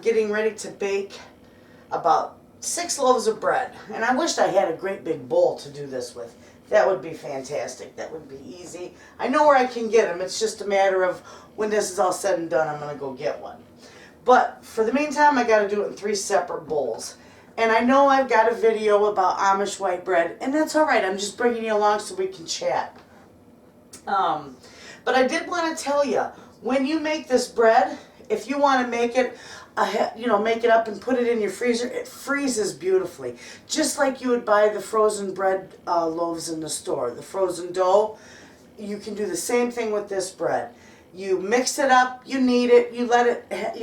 getting ready to bake about 6 loaves of bread. And I wished I had a great big bowl to do this with. That would be fantastic. That would be easy. I know where I can get them. It's just a matter of when this is all said and done, I'm going to go get one. But for the meantime, I got to do it in 3 separate bowls. And I know I've got a video about Amish white bread, and that's all right. I'm just bringing you along so we can chat. But I did want to tell you, when you make this bread, if you want to make it, make it up and put it in your freezer, it freezes beautifully. Just like you would buy the frozen bread loaves in the store, the frozen dough. You can do the same thing with this bread. You mix it up, you knead it, you let it,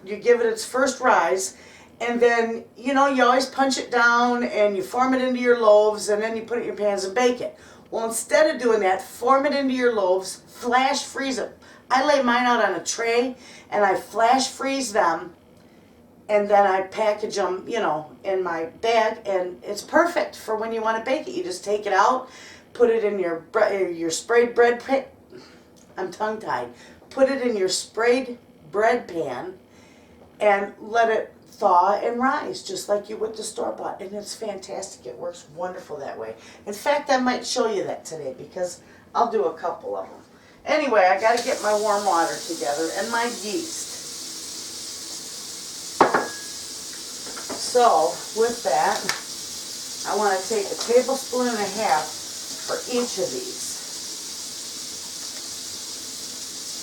you give it its first rise. And then, you always punch it down and you form it into your loaves and then you put it in your pans and bake it. Well, instead of doing that, form it into your loaves, flash freeze it. I lay mine out on a tray and I flash freeze them and then I package them, in my bag, and it's perfect for when you want to bake it. You just take it out, put it in your sprayed bread pan. I'm tongue-tied. Put it in your sprayed bread pan and let it thaw and rise just like you would the store-bought, and it's fantastic. It works wonderful that way. In fact, I might show you that today because I'll do a couple of them. Anyway, I got to get my warm water together and my yeast. So with that, I want to take a tablespoon and a half for each of these.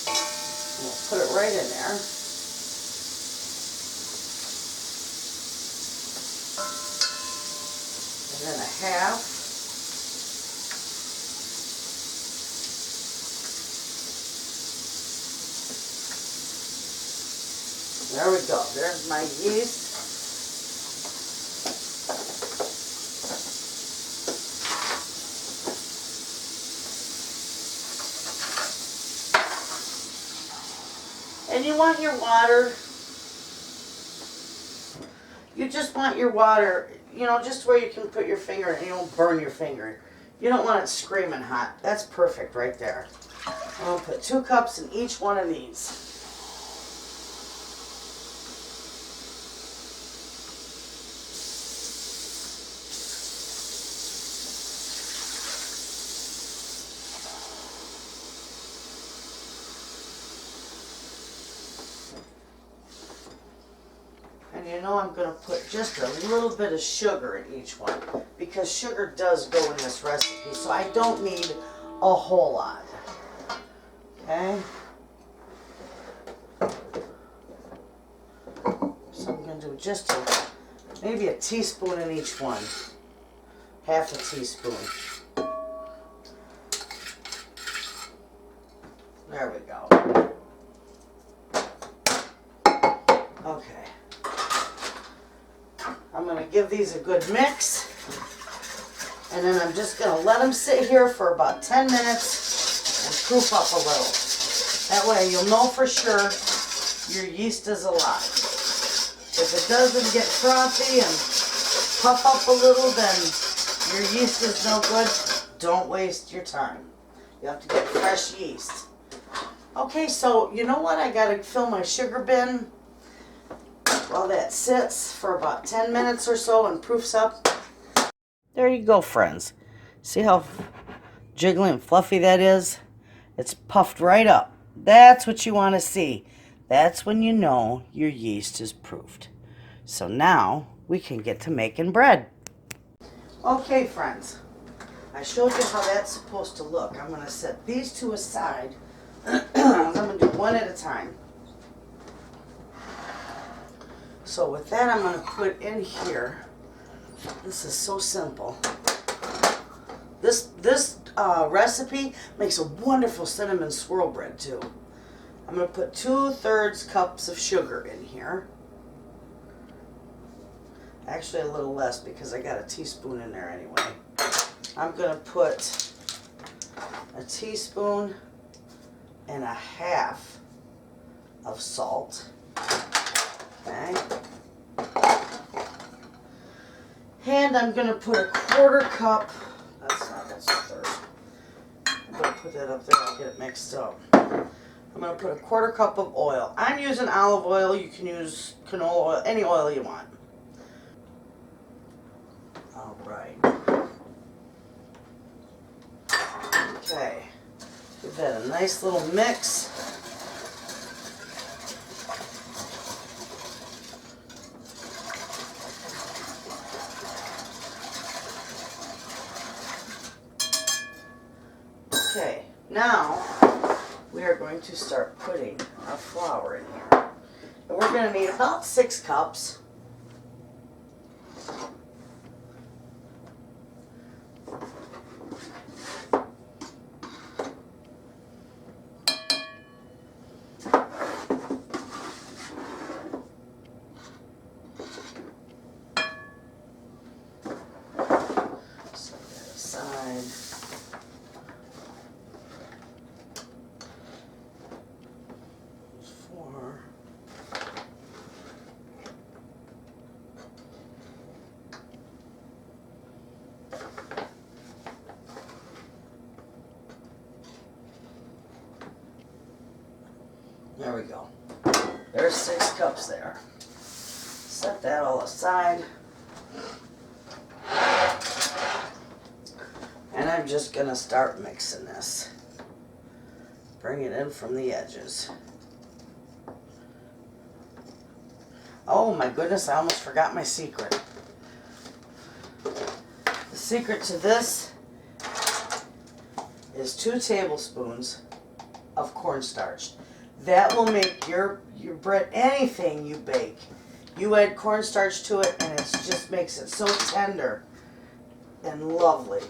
And we'll put it right in there. And then a half. There we go. There's my yeast. And you want your water, you just want your water, just where you can put your finger and you don't burn your finger. You don't want it screaming hot. That's perfect right there. I'm going to put 2 cups in each one of these. And I'm going to put just a little bit of sugar in each one because sugar does go in this recipe, so I don't need a whole lot. Okay? So I'm going to do just maybe a teaspoon in each one. Half a teaspoon. There we go. Okay. I'm going to give these a good mix, and then I'm just going to let them sit here for about 10 minutes and proof up a little. That way you'll know for sure your yeast is alive. If it doesn't get frothy and puff up a little, then your yeast is no good. Don't waste your time. You have to get fresh yeast. Okay, so you know what? I got to fill my sugar bin. While that sits for about 10 minutes or so and proofs up. There you go, friends. See how jiggly and fluffy that is? It's puffed right up. That's what you want to see. That's when you know your yeast is proofed. So now we can get to making bread. Okay, friends. I showed you how that's supposed to look. I'm going to set these 2 aside. I'm going to do one at a time. So with that, I'm going to put in here, this is so simple. This recipe makes a wonderful cinnamon swirl bread too. I'm going to put 2/3 cups of sugar in here. Actually a little less because I got a teaspoon in there anyway. I'm going to put a teaspoon and a half of salt. Okay. And I'm going to put a 1/4 cup, that's a third. I'm going to put that up there, I'll get it mixed up. I'm going to put a 1/4 cup of oil. I'm using olive oil. You can use canola oil, any oil you want. All right. Okay. Give that a nice little mix. Okay, now we are going to start putting our flour in here. And we're going to need about 6 cups. Set that aside. There we go. There's 6 cups there. Set that all aside. And I'm just going to start mixing this. Bring it in from the edges. Oh my goodness, I almost forgot my secret. The secret to this is 2 tablespoons of cornstarch. That will make your bread, anything you bake, you add cornstarch to it and it just makes it so tender and lovely.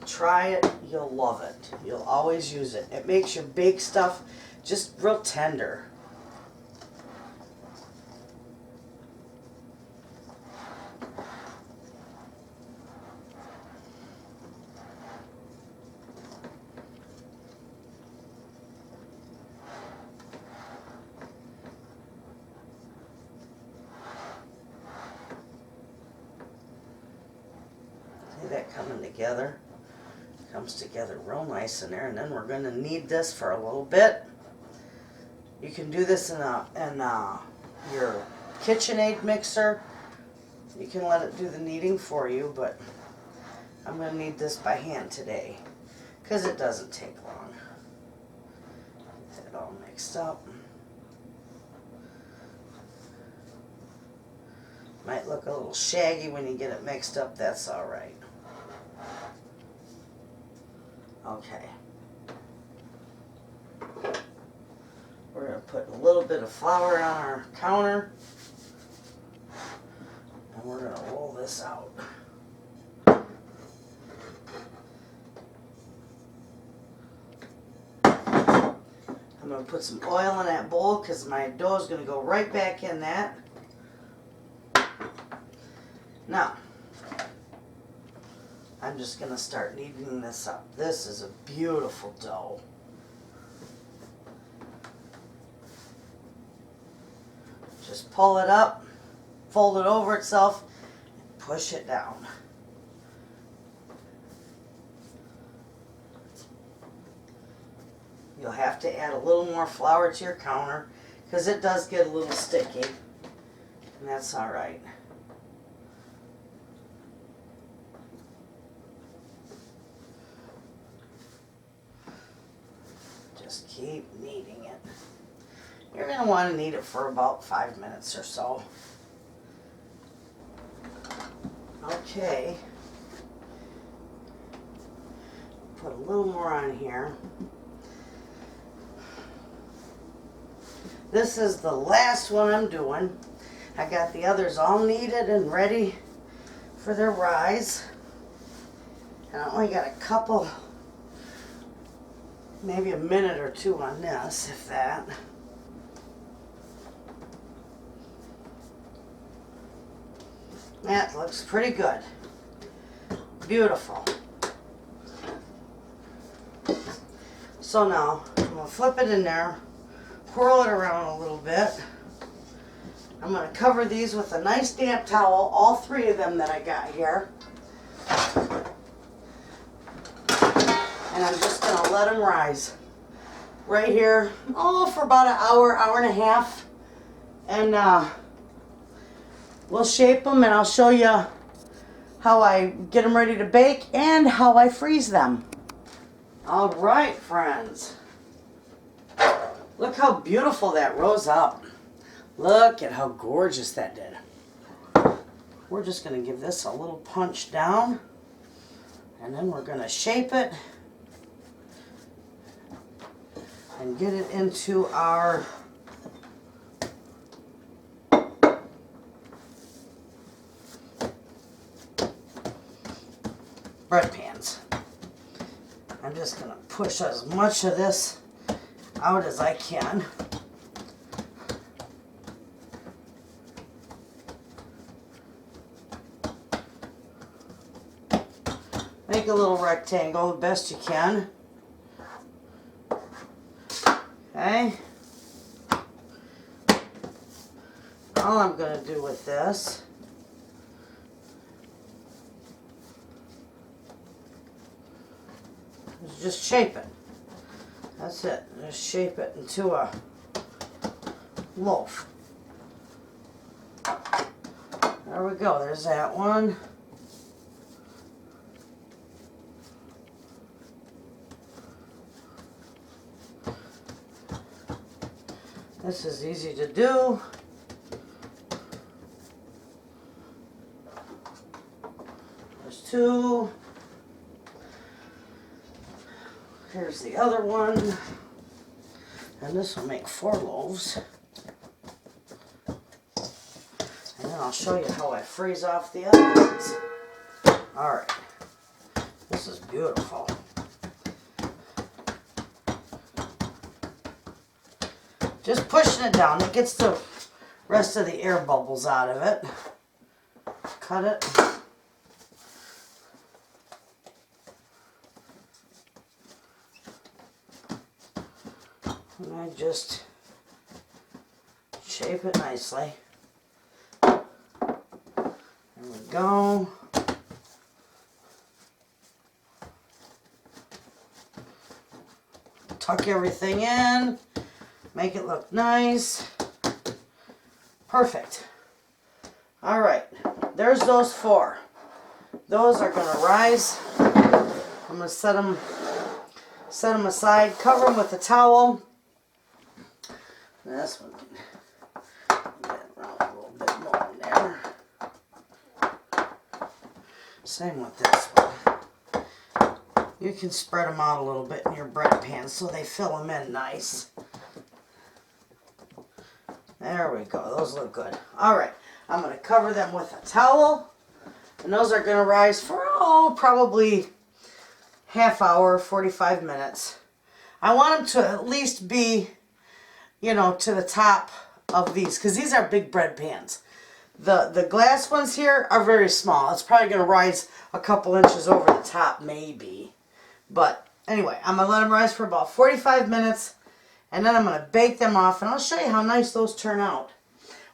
Try it, you'll love it. You'll always use it. It makes your baked stuff just real tender. That coming together, comes together real nice in there, and then we're going to knead this for a little bit. You can do this in your KitchenAid mixer. You can let it do the kneading for you, but I'm going to knead this by hand today because it doesn't take long. Get it all mixed up. Might look a little shaggy when you get it mixed up, that's all right. Okay. We're going to put a little bit of flour on our counter. And we're going to roll this out. I'm going to put some oil in that bowl because my dough is going to go right back in that. Now, I'm just going to start kneading this up. This is a beautiful dough. Just pull it up, fold it over itself, and push it down. You'll have to add a little more flour to your counter because it does get a little sticky, and that's all right. Just keep kneading it. You're going to want to knead it for about 5 minutes or so. Okay. Put a little more on here. This is the last one I'm doing. I got the others all kneaded and ready for their rise. And I only got a couple, maybe a minute or 2 on this, if that. That looks pretty good. Beautiful. So now, I'm going to flip it in there, whirl it around a little bit. I'm going to cover these with a nice damp towel, all 3 of them that I got here. And I'm just going to let them rise. right here, for about an hour, hour and a half. And we'll shape them and I'll show you how I get them ready to bake and how I freeze them. All right, friends. Look how beautiful that rose up. Look at how gorgeous that did. We're just going to give this a little punch down, and then we're going to shape it and get it into our bread pans. I'm just going to push as much of this out as I can. Make a little rectangle the best you can. Okay. All I'm going to do with this is just shape it. That's it. Just shape it into a loaf. There we go. There's that one. This is easy to do. There's two. Here's the other one. And this will make 4 loaves. And then I'll show you how I freeze off the other ones. Alright. This is beautiful. Just pushing it down. It gets the rest of the air bubbles out of it. Cut it. And I just shape it nicely. There we go. Tuck everything in. Make it look nice. Perfect. All right, there's those 4. Those are gonna rise. I'm gonna set them aside, cover them with a towel. This one, get it around a little bit more in there. Same with this one. You can spread them out a little bit in your bread pan so they fill them in nice. There we go. Those look good. All right. I'm going to cover them with a towel. And those are going to rise for, probably half hour, 45 minutes. I want them to at least be, to the top of these. Because these are big bread pans. The glass ones here are very small. It's probably going to rise a couple inches over the top, maybe. But anyway, I'm going to let them rise for about 45 minutes. And then I'm going to bake them off, and I'll show you how nice those turn out.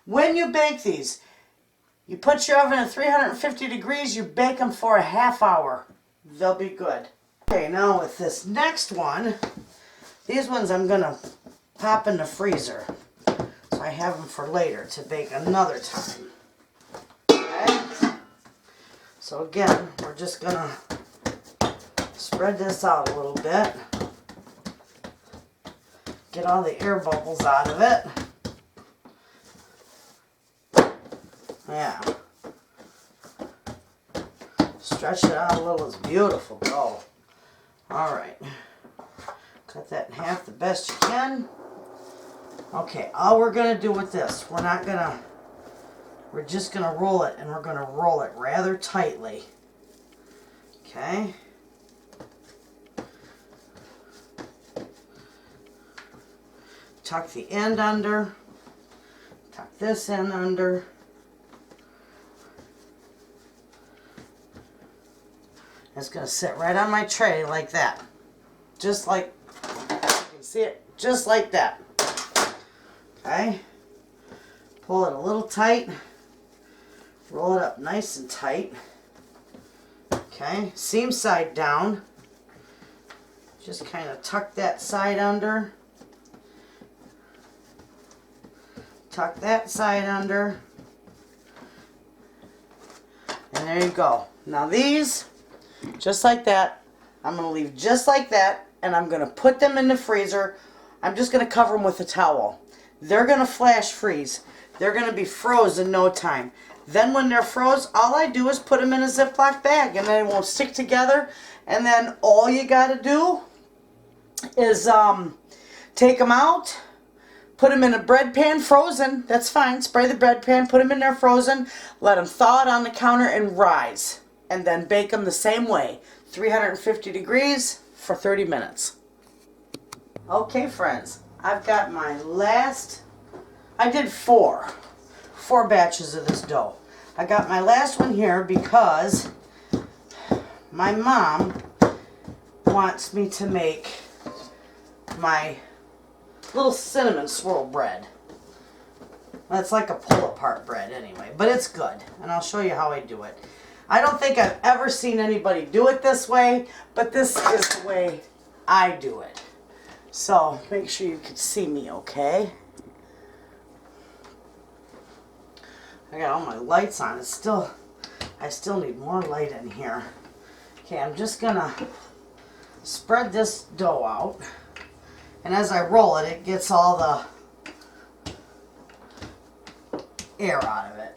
When you bake these, you put your oven at 350 degrees, you bake them for a half hour. They'll be good. Okay, now with this next one, these ones I'm going to pop in the freezer. So I have them for later to bake another time. Okay? So again, we're just going to spread this out a little bit. Get all the air bubbles out of it. Yeah. Stretch it out a little. It's beautiful. Go. Alright. Cut that in half the best you can. Okay, all we're going to do with this, we're just going to roll it, and we're going to roll it rather tightly. Okay. Tuck the end under, tuck this end under. It's going to sit right on my tray like that. Just like, you can see it, just like that. Okay? Pull it a little tight. Roll it up nice and tight. Okay? Seam side down. Just kind of tuck that side under. tuck that side under. And there you go. Now these, just like that, I'm going to leave just like that, and I'm going to put them in the freezer. I'm just going to cover them with a towel. They're going to flash freeze. They're going to be froze in no time. Then when they're froze, all I do is put them in a Ziploc bag, and they won't stick together. And then all you got to do is take them out, put them in a bread pan, frozen. That's fine. Spray the bread pan, put them in there frozen, let them thaw it on the counter and rise. And then bake them the same way, 350 degrees for 30 minutes. Okay, friends, I've got my last, I did four batches of this dough. I got my last one here because my mom wants me to make my little cinnamon swirl bread. That's like a pull-apart bread anyway, but it's good, and I'll show you how I do it. I don't think I've ever seen anybody do it this way, but this is the way I do it. So make sure you can see me, okay? I got all my lights on. I still need more light in here. Okay, I'm just gonna spread this dough out, and as I roll it, it gets all the air out of it.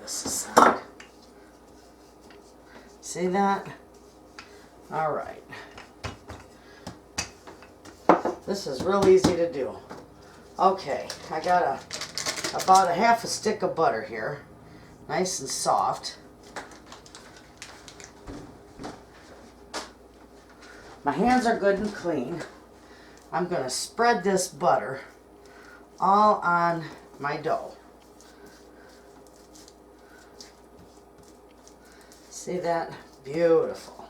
This aside. See that? All right. This is real easy to do. Okay, I got about a half a stick of butter here, nice and soft. My hands are good and clean. I'm going to spread this butter all on my dough. See that? Beautiful.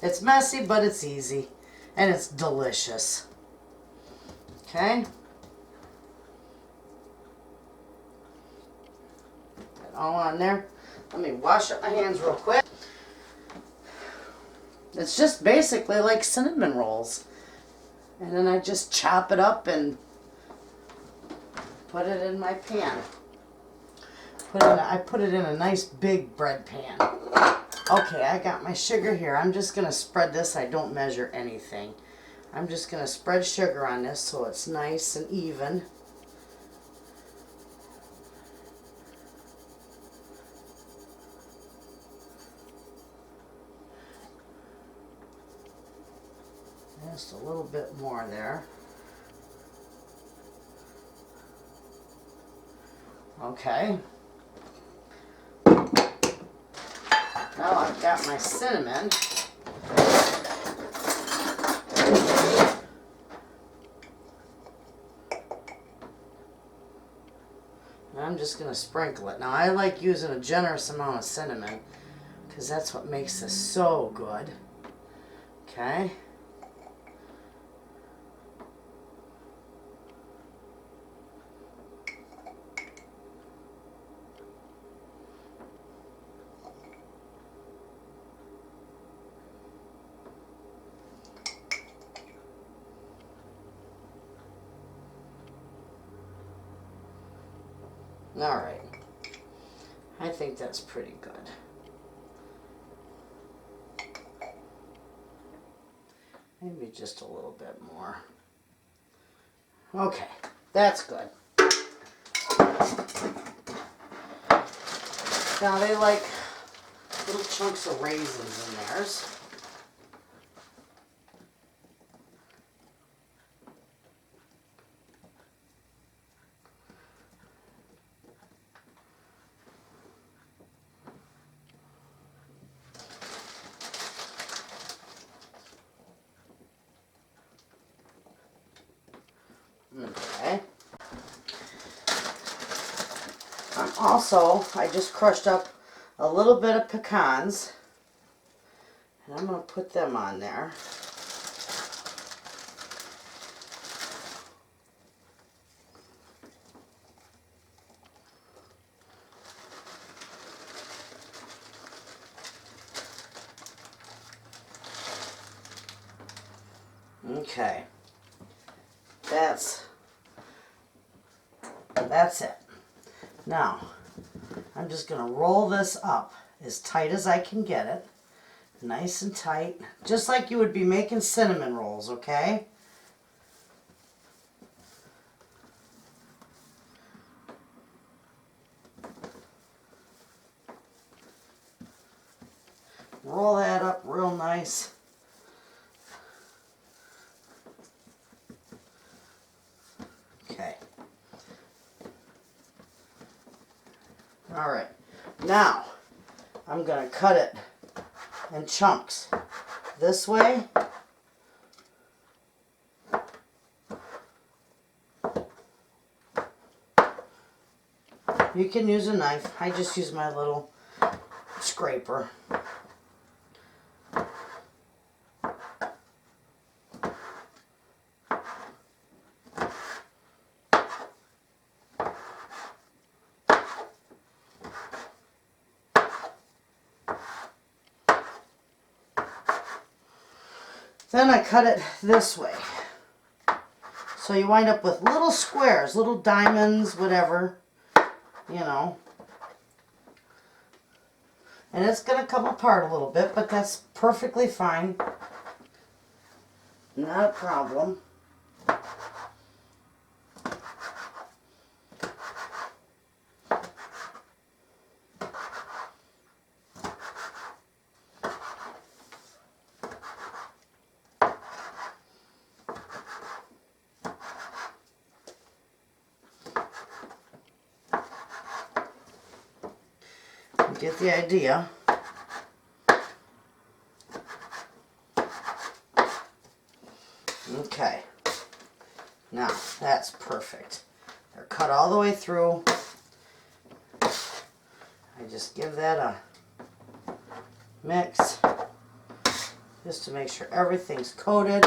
It's messy, but it's easy, and it's delicious. Okay? Get it all on there. Let me wash up my hands real quick. It's just basically like cinnamon rolls. And then I just chop it up and put it in my pan. I put it in a nice big bread pan. Okay, I got my sugar here. I'm just going to spread this. I don't measure anything. I'm just going to spread sugar on this so it's nice and even. Just a little bit more there. Okay. Now I've got my cinnamon. And I'm just going to sprinkle it. Now I like using a generous amount of cinnamon because that's what makes this so good. Okay. All right, I think that's pretty good. Maybe just a little bit more. Okay, that's good. Now they like little chunks of raisins in theirs. Okay. I just crushed up a little bit of pecans, and I'm going to put them on there. Okay. That's it. Now, I'm just going to roll this up as tight as I can get it. Nice and tight. Just like you would be making cinnamon rolls, okay? Roll that up real nice. Okay. All right. Now, I'm going to cut it in chunks. This way. You can use a knife. I just use my little scraper. Then I cut it this way. So you wind up with little squares, little diamonds, whatever, you know. And it's going to come apart a little bit, but that's perfectly fine. Not a problem. Get the idea. Okay. Now, that's perfect. They're cut all the way through. I just give that a mix just to make sure everything's coated,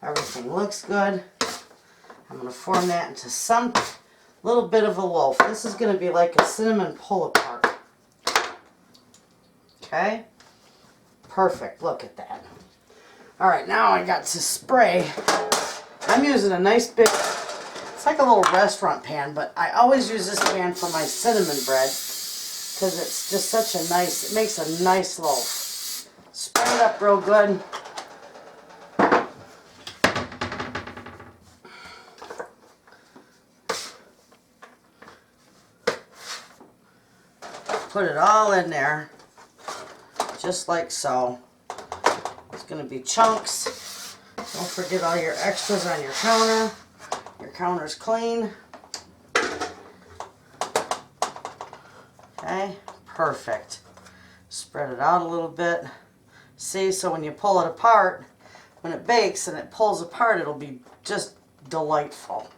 everything looks good. I'm going to form that into some little bit of a loaf. This is going to be like a cinnamon pull-apart. Okay, perfect. Look at that. All right, now I got to spray. I'm using a nice big, it's like a little restaurant pan, but I always use this pan for my cinnamon bread because it's just such a nice, it makes a nice loaf. Spray it up real good. Put it all in there. Just like so. It's going to be chunks. Don't forget all your extras on your counter. Your counter's clean. Okay, perfect. Spread it out a little bit. See, so when you pull it apart, when it bakes and it pulls apart, it'll be just delightful.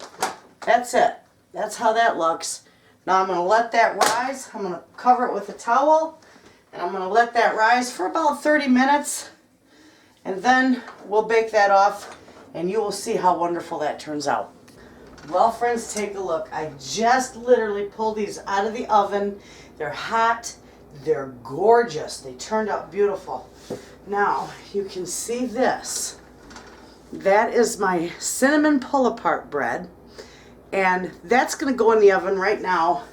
That's it. That's how that looks. Now I'm going to let that rise. I'm going to cover it with a towel. And I'm going to let that rise for about 30 minutes. And then we'll bake that off. And you will see how wonderful that turns out. Well, friends, take a look. I just literally pulled these out of the oven. They're hot. They're gorgeous. They turned out beautiful. Now, you can see this. That is my cinnamon pull-apart bread. And that's going to go in the oven right now.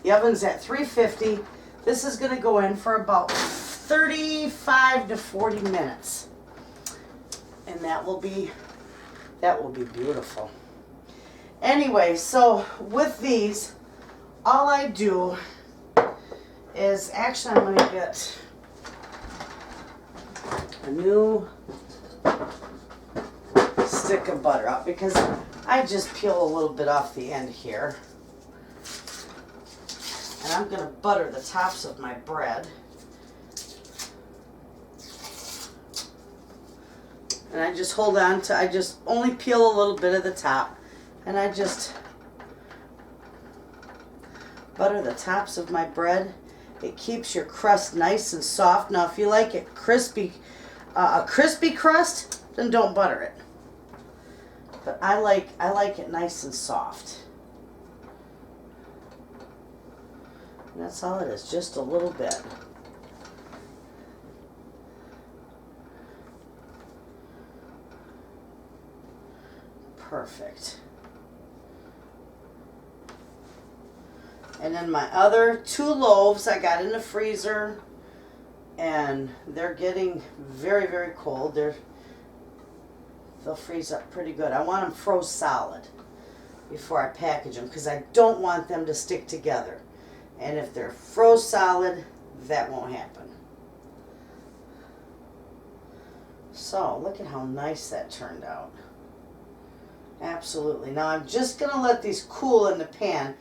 The oven's at 350. This is going to go in for about 35 to 40 minutes. And that will be beautiful. Anyway, so with these, all I do is, actually I'm going to get a new stick of butter out because I just peel a little bit off the end here. And I'm going to butter the tops of my bread. And I just hold on to, I just only peel a little bit of the top. And I just butter the tops of my bread. It keeps your crust nice and soft. Now if you like it crispy, a crispy crust, then don't butter it. But I like it nice and soft. And that's all it is, just a little bit. Perfect. And then my other 2 loaves I got in the freezer, and they're getting very, very cold. They'll freeze up pretty good. I want them froze solid before I package them because I don't want them to stick together. And if they're froze solid, that won't happen. So look at how nice that turned out. Absolutely. Now I'm just going to let these cool in the pan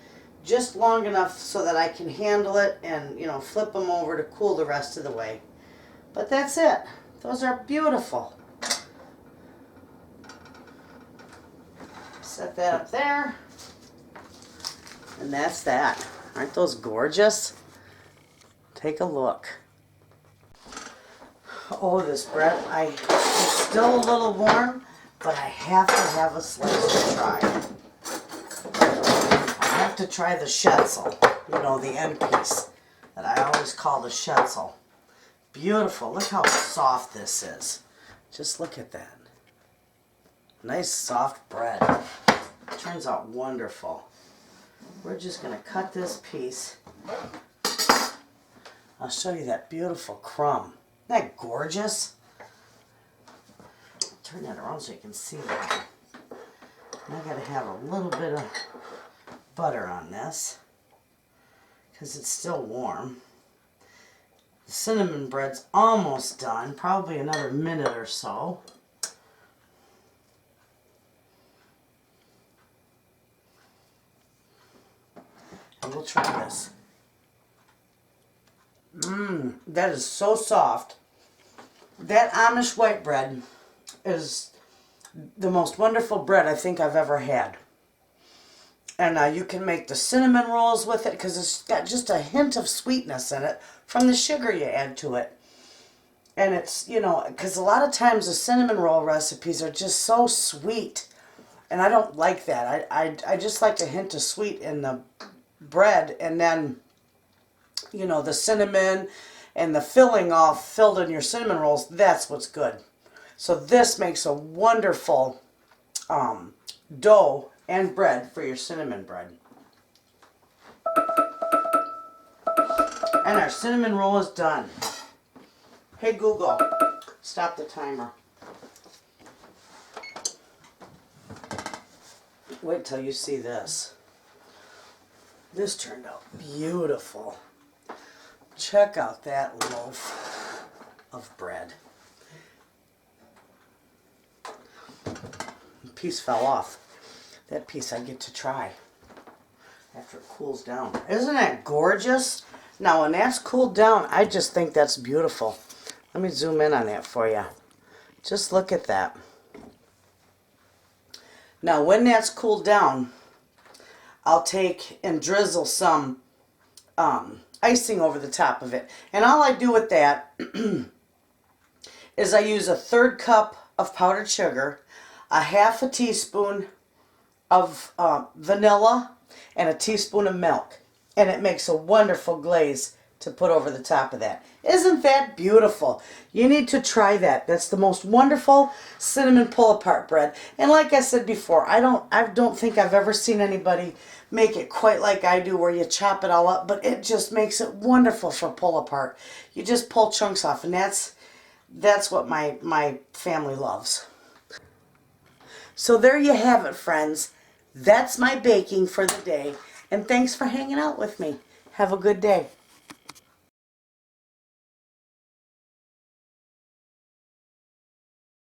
just long enough so that I can handle it and, you know, flip them over to cool the rest of the way. But that's it. Those are beautiful. Set that up there. And that's that. Aren't those gorgeous? Take a look. Oh, this bread, it's still a little warm, but I have to have a slice to try. I have to try the schnitzel, you know, the end piece that I always call the schnitzel. Beautiful. Look how soft this is. Just look at that. Nice soft bread. Turns out wonderful. We're just going to cut this piece. I'll show you that beautiful crumb. Isn't that gorgeous? Turn that around so you can see that. And I got to have a little bit of butter on this because it's still warm. The cinnamon bread's almost done, probably another minute or so. And we'll try this. That is so soft. That Amish white bread is the most wonderful bread I think I've ever had. And you can make the cinnamon rolls with it because it's got just a hint of sweetness in it from the sugar you add to it. And it's, you know, because a lot of times the cinnamon roll recipes are just so sweet. And I don't like that. I just like a hint of sweet in the bread, and then, you know, the cinnamon and the filling all filled in your cinnamon rolls. That's what's good. So this makes a wonderful dough and bread for your cinnamon bread. And our cinnamon roll is done. Hey Google, stop the timer. Wait till you see this. This turned out beautiful. Check out that loaf of bread. A piece fell off. That piece I get to try after it cools down. Isn't that gorgeous? Now when that's cooled down, I just think that's beautiful. Let me zoom in on that for you. Just look at that. Now when that's cooled down, I'll take and drizzle some icing over the top of it. And all I do with that is I use a 1/3 cup of powdered sugar, a 1/2 teaspoon of vanilla, and a teaspoon of milk. And it makes a wonderful glaze to put over the top of that. Isn't that beautiful? You need to try that. That's the most wonderful cinnamon pull-apart bread. And like I said before, I don't think I've ever seen anybody make it quite like I do, where you chop it all up, but it just makes it wonderful for pull-apart. You just pull chunks off, and that's what my family loves. So there you have it, friends. That's my baking for the day. And thanks for hanging out with me. Have a good day.